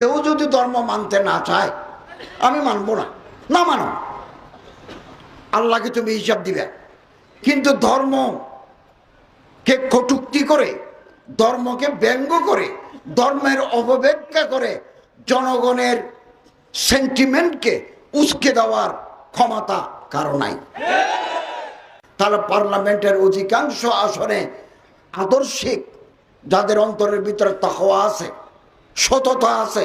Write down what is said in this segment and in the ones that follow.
কেউ যদি ধর্ম মানতে না চায় আমি মানবো না, না মানো, আল্লাহকে তুমি হিসাব দিবে। কিন্তু ধর্মকে কটূক্তি করে, ধর্মকে ব্যঙ্গ করে, ধর্মের অপব্যাখ্যা করে জনগণের সেন্টিমেন্টকে উস্কে দেওয়ার ক্ষমতা কারো নাই। তারা পার্লামেন্টের অধিকাংশ আসনে আদর্শিক, যাদের অন্তরের ভিতরে তাকওয়া আছে, সততা আছে,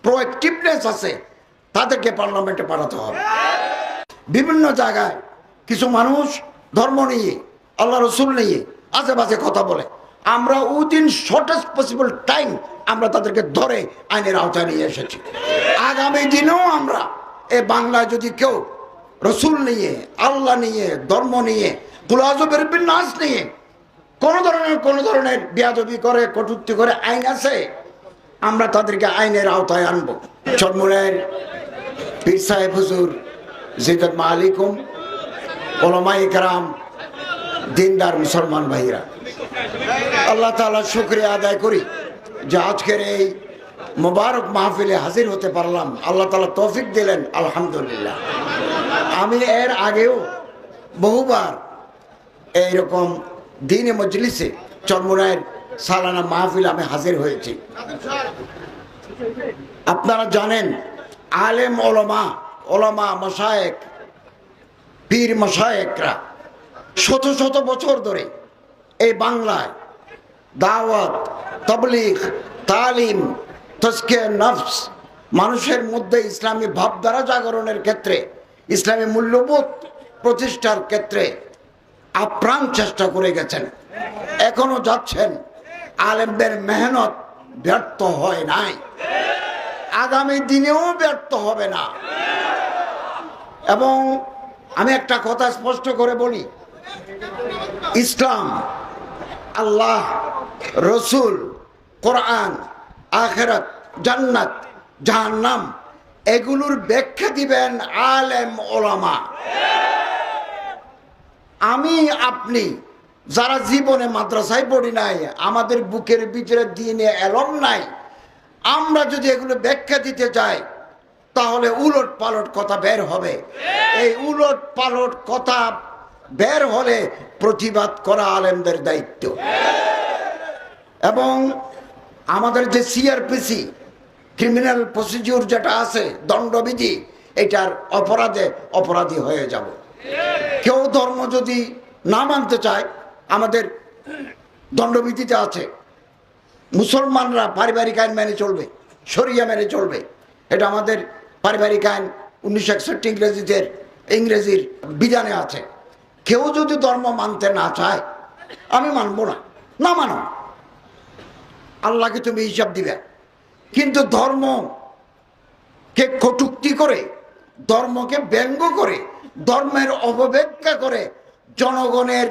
প্রোঅ্যাক্টিভনেস আছে, তাদেরকে পার্লামেন্টে পাঠাতে হবে। বিভিন্ন জায়গায় কিছু মানুষ ধর্ম নিয়ে, আল্লাহ রসুল নিয়ে আজেবাজে কথা বলে, আমরা উইদিন শর্টেস্ট পসিবল টাইম আমরা তাদেরকে ধরে আইনের আওতায় নিয়ে এসেছি। আগামী দিনেও আমরা এ বাংলায় যদি কেউ রসুল নিয়ে, আল্লাহ নিয়ে, ধর্ম নিয়ে, কুল আউযু বিরাব্বিন নাস নিয়ে কোনো ধরনের বেয়াদবি করে, কটূক্তি করে, আইন আছে, আমরা তাদেরকে আইনের আওতায় আনবো। চরমুনাইয়ের পীর সাহেব হুজুর জিদত মালিকুম, ওলামায়ে কেরাম, দিনদার মুসলমান ভাইরা, আল্লাহ তাআলার শুকরিয়া আদায় করি যে আজকের এই মোবারক মাহফিলে হাজির হতে পারলাম। আল্লাহ তাআলা তৌফিক দিলেন, আলহামদুলিল্লাহ। আমি এর আগেও বহুবার এইরকম দ্বীনি মজলিসে চরমুনাইয়ের সালানা মাহফিল আমি হাজির হয়েছি। আপনারা জানেন আলেম ওলামা মাশায়েখ, পীর মাশায়েখরা শত শত বছর ধরে এই বাংলায় দাওয়াত, তাবলীগ, তালিম, তাজকিয়া নফস, মানুষের মধ্যে ইসলামী ভাবধারা জাগরণের ক্ষেত্রে, ইসলামী মূল্যবোধ প্রতিষ্ঠার ক্ষেত্রে আপ্রাণ চেষ্টা করে গেছেন, এখনো যাচ্ছেন। আলেমদের মেহনত ব্যর্থ হয় নাই, আগামী দিনেও ব্যর্থ হবে না। এবং আমি একটা কথা স্পষ্ট করে বলি, ইসলাম, আল্লাহ, রসুল, কোরআন, আখিরাত, জান্নাত, জাহান্নাম, এগুলোর ব্যাখ্যা দিবেন আলেম ওলামা। আমি আপনি যারা জীবনে মাদ্রাসায় পড়ি নাই, আমাদের বুকের ভিতরে দিনে এলম নাই, আমরা যদি এগুলো ব্যাখ্যা দিতে যাই তাহলে উলট পালট কথা বের হবে। এই উলট পালট কথা বের হলে প্রতিবাদ করা আলেমদের দায়িত্ব। এবং আমাদের যে সিআরপিসি, ক্রিমিনাল প্রসিডিউর যেটা আছে, দণ্ডবিধি, এটার অপরাধী হয়ে যাব। কেউ ধর্ম যদি না মানতে চায়, আমাদের দণ্ডবিধিতে আছে মুসলমানরা পারিবারিক আইন মেনে চলবে, শরিয়া মেনে চলবে। এটা আমাদের পারিবারিক আইন 1961 ইংরেজির বিধানে আছে। কেউ যদি ধর্ম মানতে না চায় আমি মানবো না, না মানো, আল্লাহকে তুমি হিসাব দিবে। কিন্তু ধর্মকে কটূক্তি করে, ধর্মকে ব্যঙ্গ করে, ধর্মের অপব্যাখ্যা করে জনগণের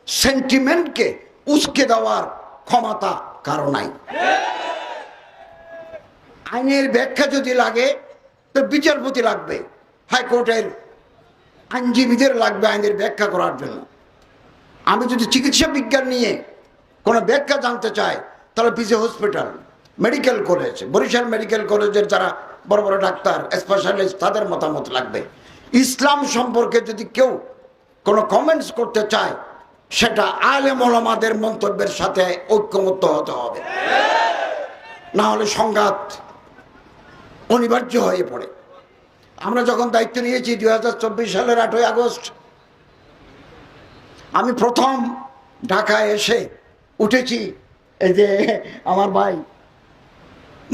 সেন্টিমেন্টকে উস্কে দেওয়ার ক্ষমতা কারো নাই। আইনের ব্যাখ্যা যদি লাগে তো বিচারপতি লাগবে, হাইকোর্টের আইনজীবীদের লাগবে আইনের ব্যাখ্যা করার জন্য। আমি যদি চিকিৎসা বিজ্ঞান নিয়ে কোনো ব্যাখ্যা জানতে চাই তাহলে PG hospital, medical college, Barishal medical কলেজের যারা বড় বড় ডাক্তার, স্পেশালিস্ট, তাদের মতামত লাগবে। ইসলাম সম্পর্কে যদি কেউ কোনো কমেন্টস করতে চায় সেটা আলেম ওলামাদের মন্তব্যের সাথে ঐক্যমত্য হতে হবে, না হলে সংঘাত অনিবার্য হয়ে পড়ে। আমরা যখন দায়িত্ব নিয়েছি 2024 সালের 8ই আগস্ট, আমি প্রথম ঢাকায় এসে উঠেছি এই যে আমার ভাই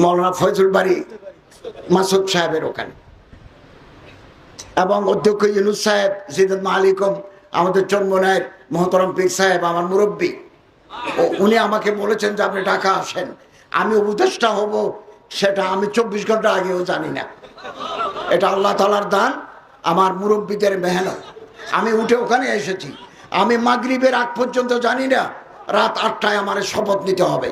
মৌলানা ফয়জুল বারী মাসুদ সাহেবের ওখানে, এবং অধ্যক্ষ ইউনুস সাহেব, জিদত মালিকুম, আমাদের চরমুনাইয়ের মোহতরম পীর সাহেব, আমার মুরব্বী, উনি আমাকে বলেছেন যে আপনি ঢাকা আসেন। আমি উপদেষ্টা হব সেটা আমি 24 ঘন্টা আগেও জানি না। এটা আল্লাহ তাআলার দান, আমার মুরব্বীদের মেহনত। আমি উঠে ওখানে এসেছি, আমি মাগরিবের আগ পর্যন্ত জানি না রাত 8টায় আমার শপথ নিতে হবে।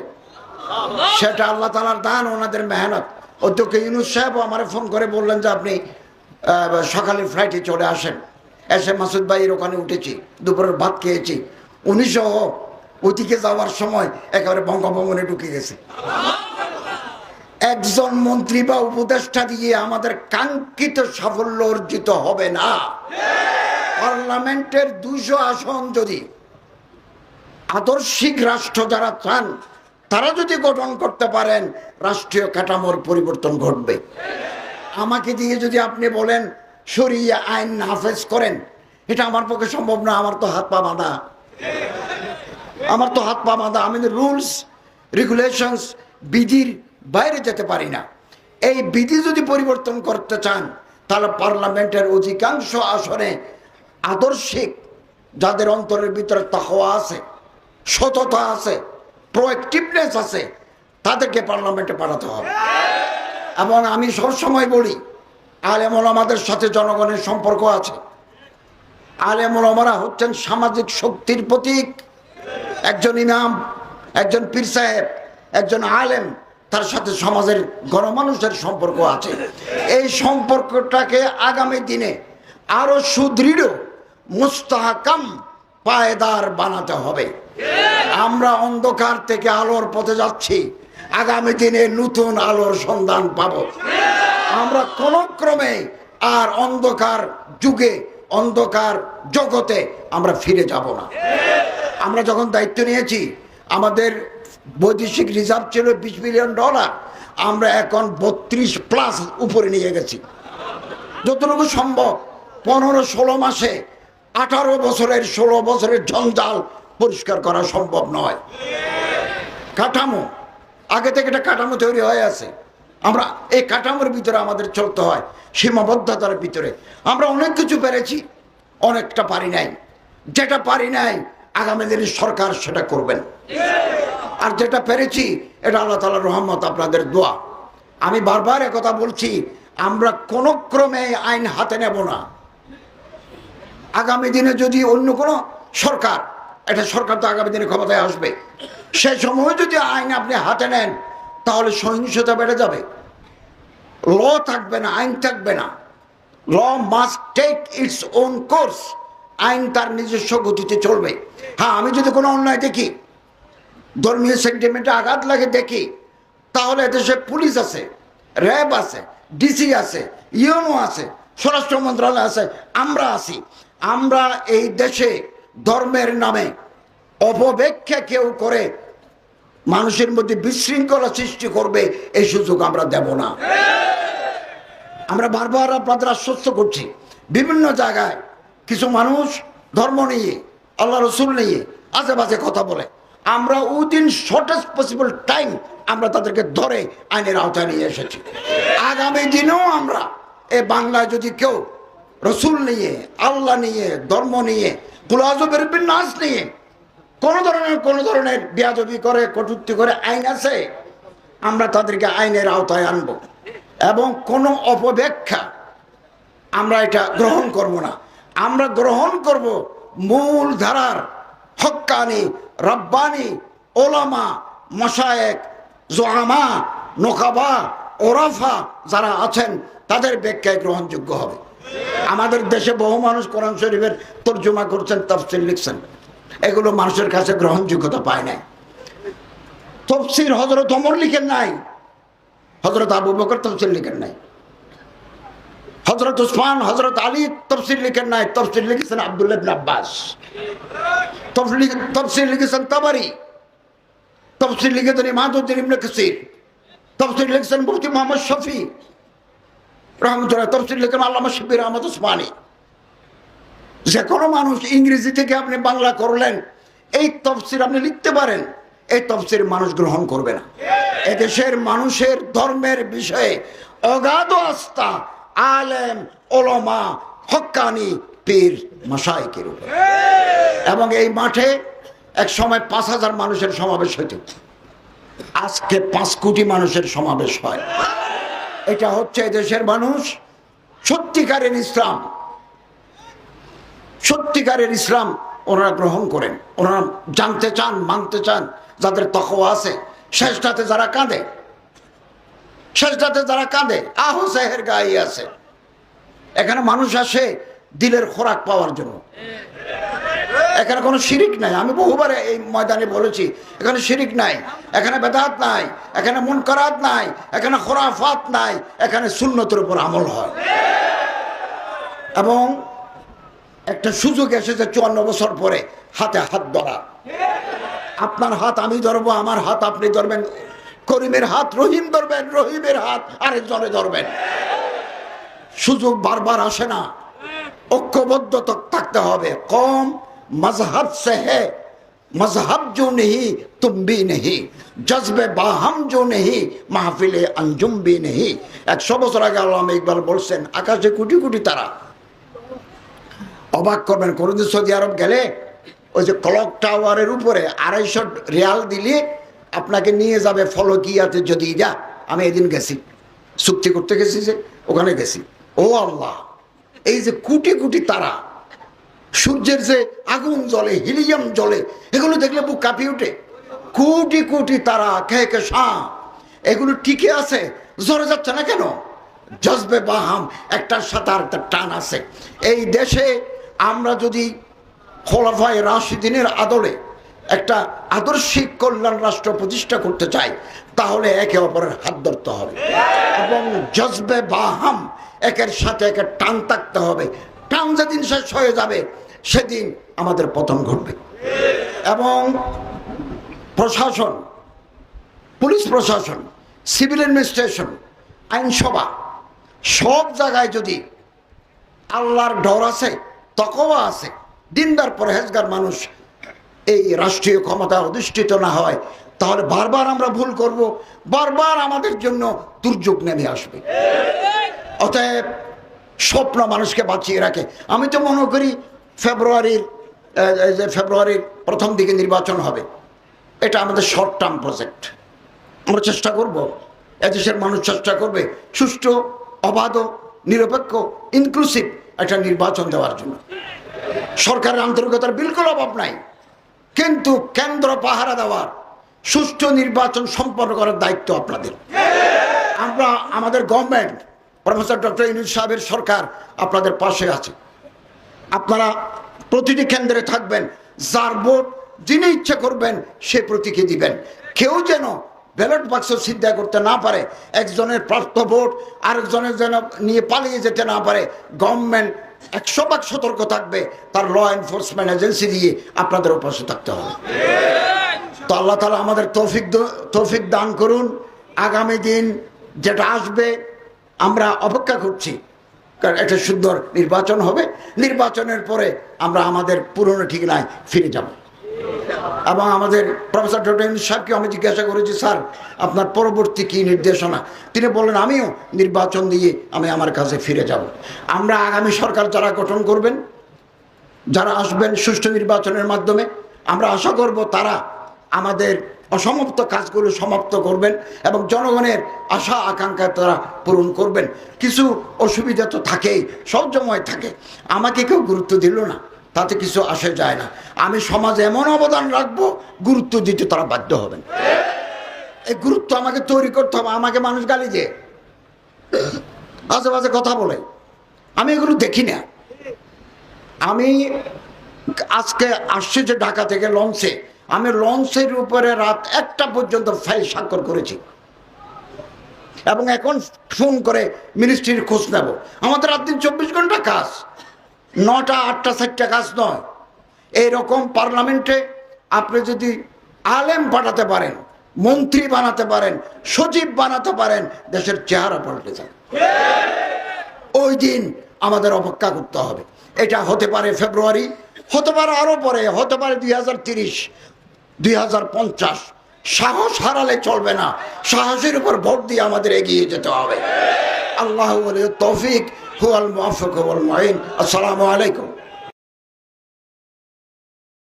সেটা আল্লাহ তাআলার দান, ওনাদের মেহনত। অধ্যক্ষ ইউনুস সাহেবও আমার ফোন করে বললেন যে আপনি সকালের ফ্লাইটে চলে আসেন। এসে মাসুদ ভাইয়ের ওখানে উঠেছি, দুপুরের ভাত খেয়েছি। 1900 ওদিকে যাওয়ার সময় একেবারে বঙ্গভবনে ঢুকে গেছে। একজন মন্ত্রী বা উপদেষ্টা দিয়ে আমাদের কাঙ্ক্ষিত সাফল্য অর্জিত হবে না। পার্লামেন্টের 200 আসন যদি আদর্শিক রাষ্ট্র যারা চান তারা যদি গঠন করতে পারেন, রাষ্ট্রীয় কাঠামোর পরিবর্তন ঘটবে। আমাকে দিয়ে যদি আপনি বলেন শরিয়া আইন নাফেজ করেন, এটা আমার পক্ষে সম্ভব না। আমার তো হাত পা বাঁধা, আমি রুলস রেগুলেশনস বিধির বাইরে যেতে পারি না। এই বিধি যদি পরিবর্তন করতে চান, তাহলে পার্লামেন্টের অধিকাংশ আসনে আদর্শিক, যাদের অন্তরের ভিতরে তাকওয়া আছে, সততা আছে, প্রোঅ্যাক্টিভনেস আছে, তাদেরকে পার্লামেন্টে পাঠাতে হবে। এবং আমি সবসময় বলি, আলেম ওলামাদের সাথে জনগণের সম্পর্ক আছে। আলেম ওলামারা হচ্ছেন সামাজিক শক্তির প্রতীক। একজন ইমাম, একজন পীর সাহেব, একজন আলেম, তার সাথে সমাজের গণমানুষের সম্পর্ক আছে। এই সম্পর্কটাকে আগামী দিনে আরো সুদৃঢ়, মুস্তাহকাম, পায়দার বানাতে হবে। আমরা অন্ধকার থেকে আলোর পথে যাচ্ছি, আগামী দিনে নতুন আলোর সন্ধান পাব। আমরা কোন ক্রমে আর অন্ধকার যুগে, অন্ধকার জগতে আমরা ফিরে যাব না। আমরা যখন দায়িত্ব নিয়েছি, আমাদের বৈদেশিক রিজার্ভ ছিল $20 বিলিয়ন, আমরা এখন 32+ উপরে নিয়ে গেছি। যতটুকু সম্ভব 15-16 মাসে 16 বছরের জঞ্জাল পরিষ্কার করা সম্ভব নয়। কাঠামো আগে থেকে একটা কাঠামো তৈরি হয়ে আছে, আমরা এই কাঠামোর ভিতরে আমাদের চলতে হয়, সীমাবদ্ধতার ভিতরে। আমরা অনেক কিছু পেরেছি, অনেকটা পারি নাই। যেটা পারি নাই আগামী দিনের সরকার সেটা করবেন, আর যেটা পেরেছি এটা আল্লাহ তাআলার রহমত, আপনাদের দোয়া। আমি বারবার একথা বলছি, আমরা কোন ক্রমে আইন হাতে নেব না। আগামী দিনে যদি অন্য কোনো সরকার, এটা সরকার তো আগামী দিনে ক্ষমতায় আসবে, সে সময় যদি আইন আপনি হাতে নেন, তাহলে সহিংসতা বেড়ে যাবে, ল থাকবে না, আইন থাকবে না। Law must take its own course, আইন তার নিজস্ব গতিতে চলবে। হ্যাঁ, আমি যদি কোনো অন্যায় দেখি, ধর্মীয় সেন্টিমেন্টে আঘাত লাগে দেখি, তাহলে দেশে পুলিশ আছে, র্যাব আছে, ডিসি আছে, ইউনো আছে, স্বরাষ্ট্র মন্ত্রণালয় আছে, আমরা আছি। আমরা এই দেশে ধর্মের নামে অপব্যাখ্যা কেউ করে মানুষের মধ্যে বিশৃঙ্খলা সৃষ্টি করবে, এই সুযোগ আমরা দেব না। আমরা বারবার আপনাদের আশ্বস্ত করছি, বিভিন্ন জায়গায় কিছু মানুষ ধর্ম নিয়ে, আল্লাহ রসুল নিয়ে আজে বাজে কথা বলে, আমরা উইদিন শর্টেস্ট পসিবল টাইম আমরা তাদেরকে ধরে আইনের আওতায় নিয়ে এসেছি। আগামী দিনেও আমরা এ বাংলায় যদি কেউ রসুল নিয়ে, আল্লাহ নিয়ে, ধর্ম নিয়ে, কুলাজবের নাচ নিয়ে কোন ধরনের বেয়াদবি করে, কটূক্তি করে, আইন আছে, আমরা তাদেরকে আইনের আওতায় আনব। এবং কোনো অপব্যাখ্যা আমরা এটা গ্রহণ করব না। আমরা গ্রহণ করব মূল ধারার হক্কানি, রব্বানি, ওলামা, মাশায়েখ, জোয়ামা, নোকাবা, ওরাফা যারা আছেন, তাদের ব্যাখ্যায় গ্রহণযোগ্য হবে। আমাদের দেশে বহু মানুষ কোরআন শরীফের তর্জমা করছেন, তাফসীর লিখছেন, এগুলো মানুষের কাছে গ্রহণযোগ্যতা পায় নাই। তাফসীর হযরত ওমর লিখেন নাই, হযরত আবু বকর তাফসীর লিখেন নাই, হযরত উসমান, হযরত আলী তাফসীর লিখেন নাই, তাফসীর লিখেছেন আব্দুল্লাহ ইবনে আব্বাস, তাফসীর লিখেছেন তাবারি, তাফসীর লিখেছেন ইমাদউদ্দিন ইবনে কাসির, তাফসীর লিখেছেন মুফতি মুহাম্মদ শফি রহমতুল্লাহ, তাফসীর লিখেছেন আল্লামা শিবির আহমদ উসমানী। যে কোনো মানুষ ইংরেজি থেকে আপনি বাংলা করলেন, এই তাফসীর আপনি লিখতে পারেন, এই তাফসীর মানুষ গ্রহণ করবে না। এদেশের মানুষের ধর্মের বিষয়ে অগাধ আস্থা আলেম, ওলামা, হক্কানি, পীর, মাশায়েখের উপর। এবং এই মাঠে এক সময় 5000 মানুষের সমাবেশ হইত, আজকে 5 কোটি মানুষের সমাবেশ হয়। এটা হচ্ছে এদেশের মানুষ সত্যিকারের ইসলাম, সত্যিকারের ইসলাম ওনারা গ্রহণ করেন, ওনারা জানতে চান, মানতে চান। যাদের তাকওয়া আছে, শেষটাতে যারা কাঁদে, শেষটাতে যারা কাঁদে, আহ সেহের গায়ে আছে। এখানে মানুষ আসে দিলের খোরাক পাওয়ার জন্য, এখানে কোনো শিরিক নাই, আমি বহুবার এই ময়দানে বলেছি, এখানে শিরিক নাই, এখানে বেদাত নাই, এখানে মুনকারাত নাই, এখানে খুরাফাত নাই, এখানে সুন্নতের উপর আমল হয়। এবং একটা সুযোগ এসেছে 54 বছর পরে হাতে হাত ধরা। আপনার হাত আমি ধরবো, আমার হাত আপনি ধরবেন, করিমের হাত রহিম ধরবেন, রহিমের হাত আরেকজনে ধরবেন। সুযোগ বারবার আসে না, ঐক্যবদ্ধ থাকতে হবে। কম মজহব সে হে, মজহব जो नहीं तुम भी नहीं, जज्बे बाहम जो नहीं महफिले अंजुम भी नहीं। 100 বছর আগে আল্লামা ইকবাল বলছেন, আকাশে কোটি কোটি তারা। অবাক করবেন, কোনদিন সৌদি আরব গেলে ওই যে ক্লক টাওয়ারের উপরে 250 রিয়াল দিলে আপনাকে নিয়ে যাবে ফলকিয়াতে। যদি যা, আমি এদিন গেছি, চুক্তি করতে গেছি, যে ওখানে গেছি। ও আল্লাহ, এই যে কোটি কোটি তারা, সূর্যের যে আগুন জ্বলে, হিলিয়াম জ্বলে, এগুলো দেখলে বুক কাঁপিয়ে ওঠে। কোটি কোটি তারা, কে কে শাঁ, এগুলো টিকে আছে, জ্বরে যাচ্ছে না কেন? জজবে বাহাম, একটার সাথে আরেকটা টান আছে। এই দেশে আমরা যদি খোলাফায়ে রাশিদিনের আদলে একটা আদর্শিক কল্যাণ রাষ্ট্র প্রতিষ্ঠা করতে চাই, তাহলে একে অপরের হাত ধরতে হবে এবং জজবে বাহাম, একের সাথে একের টান থাকতে হবে। টান যেদিন শেষ হয়ে যাবে, সেদিন আমাদের পতন ঘটবে। এবং প্রশাসন, পুলিশ প্রশাসন, সিভিল অ্যাডমিনিস্ট্রেশন, আইনসভা, সব জায়গায় যদি আল্লাহর ডর আছে, তকওয়া আছে, দিনদার পরহেজগার মানুষ এই রাষ্ট্রীয় ক্ষমতা অধিষ্ঠিত না হয়, তাহলে বারবার আমরা ভুল করব, বারবার আমাদের জন্য দুর্যোগ নেমে আসবে। অতএব স্বপ্ন মানুষকে বাঁচিয়ে রাখে। আমি তো মনে করি ফেব্রুয়ারির প্রথম দিকে নির্বাচন হবে, এটা আমাদের শর্ট টার্ম প্রজেক্ট। আমরা চেষ্টা করব, এদেশের মানুষ চেষ্টা করবে সুষ্ঠু, অবাধ, নিরপেক্ষ, ইনক্লুসিভ একটা নির্বাচন দেওয়ার জন্য। সরকারের আন্তরিকতার বিলকুল অভাব নাই, কিন্তু কেন্দ্র পাহারা দেওয়ার, সুষ্ঠু নির্বাচন সম্পন্ন করার দায়িত্ব আপনাদের। আমরা, আমাদের গভর্নমেন্ট, প্রফেসর ডক্টর ইউনূস সাহেবের সরকার আপনাদের পাশে আছে। আপনারা প্রতিটি কেন্দ্রে থাকবেন, যার ভোট যিনি ইচ্ছা করবেন সে প্রতীকে দিবেন। কেউ যেন ব্যালট বাক্স ছিনতাই করতে না পারে, একজনের প্রাপ্ত ভোট আরেকজনের যেন নিয়ে পালিয়ে যেতে না পারে। গভর্নমেন্ট 100% সতর্ক থাকবে, তার ল এনফোর্সমেন্ট এজেন্সি দিয়ে আপনাদের পাশে থাকতে হবে। তো আল্লাহ তাআলা আমাদের তৌফিক দান করুন। আগামী দিন যেটা আসবে, আমরা অপেক্ষা করছি, কারণ একটা সুন্দর নির্বাচন হবে। নির্বাচনের পরে আমরা আমাদের পুরনো ঠিকানায় ফিরে যাব। এবং আমাদের প্রফেসর ডক্টর ইউনূস সাহেবকে আমি জিজ্ঞাসা করেছি, স্যার আপনার পরবর্তী কী নির্দেশনা? তিনি বললেন, আমিও নির্বাচন দিয়ে আমি আমার কাছে ফিরে যাব। আমরা আগামী সরকার যারা গঠন করবেন, যারা আসবেন সুষ্ঠু নির্বাচনের মাধ্যমে, আমরা আশা করব তারা আমাদের অসমাপ্ত কাজগুলো সমাপ্ত করবেন এবং জনগণের আশা আকাঙ্ক্ষা তারা পূরণ করবেন। কিছু অসুবিধা তো থাকেই, সব সময় থাকে। আমাকে কেউ গুরুত্ব দিল না, তাতে কিছু আসে যায় না। আমি সমাজে এমন অবদান রাখবো, গুরুত্ব দিতে তারা বাধ্য হবেন। এই গুরুত্ব আমাকে তৈরি করতে হবে। আমাকে মানুষ গালি দিয়ে আজে বাজে কথা বলে, আমি এগুলো দেখি না। আমি আজকে আসছি যে ঢাকা থেকে লঞ্চে, আমি লঞ্চের উপরে রাত 1টা পর্যন্ত ফাইল স্বাক্ষর করেছি এবং এখন ফোন করে মিনিস্ট্রির খোঁজ নেব। আমাদের রাত দিন 24 ঘন্টা কাজ, 9টা 8টা 4টা কাজ নয়। এইরকম পার্লামেন্টে আপনি যদি আলেম পাঠাতে পারেন, মন্ত্রী বানাতে পারেন, সচিব বানাতে পারেন, দেশের চেহারা পাল্টে যায়। ওই দিন আমাদের অপেক্ষা করতে হবে। এটা হতে পারে ফেব্রুয়ারি, হতে পারে আরো পরে, হতে পারে 2030, 2050। সাহস হারালে চলবে না, সাহসের উপর ভোট দিয়ে আমাদের এগিয়ে যেতে হবে। আল্লাহু ওয়ালিয়ুত তৌফিক হুয়াল মুওয়াফিক ওয়াল মুঈন। আসসালামু আলাইকুম।